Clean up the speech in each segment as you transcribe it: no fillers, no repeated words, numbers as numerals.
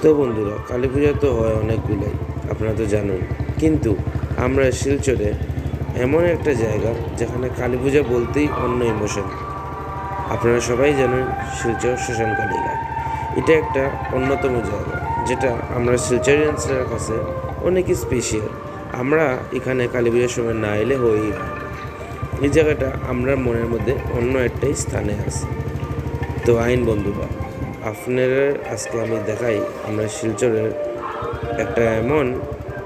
তো বন্ধুরা, কালী পূজা তো হয় অনেকগুলাই, আপনারা তো জানেন। কিন্তু আমরা শিলচরে এমন একটা জায়গা যেখানে কালী পূজা বলতেই অন্য ইমোশন। আপনারা সবাই জানেন শিলচর শ্মশান কালীঘাট। এটা একটা অন্যতম জায়গা যেটা আমরা শিলচরিয়ানসদের কাছে অনেক স্পেশাল। আমরা এখানে কালী পূজার সময় না এলে হয়েই হয় না। এই জায়গাটা আমরা মনের মধ্যে অন্য একটাই স্থানে আছে। তো আইন বন্ধুরা, আপনারা আজকে আমি দেখাই আমরা শিলচরের একটা এমন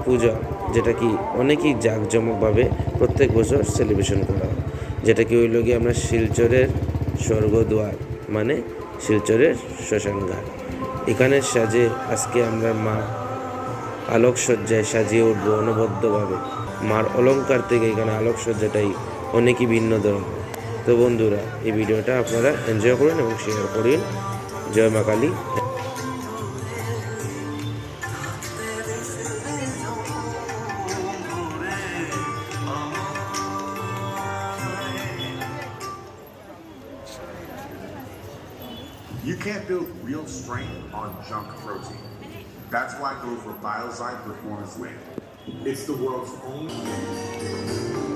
পূজা যেটা কি অনেকই জাঁকজমকভাবে প্রত্যেক বছর সেলিব্রেশন করা হয়, যেটা কি হইল গিয়ে আমরা শিলচরের স্বর্গদুয়ার মানে শিলচরের শ্মশানঘাট। এখানে সাজে আজকে আমরা মা আলোকসজ্জায় সাজিয়ে উঠবো অনবদ্যভাবে। মার অলংকার থেকে এখানে আলোকসজ্জাটাই অনেকই ভিন্ন ধরনের। তো বন্ধুরা, এই ভিডিওটা আপনারা এনজয় করুন এবং শেয়ার করুন। জয় মা Kali. You can't build real strength on junk protein. That's why go for Biozyme Performance Whey. It's the world's only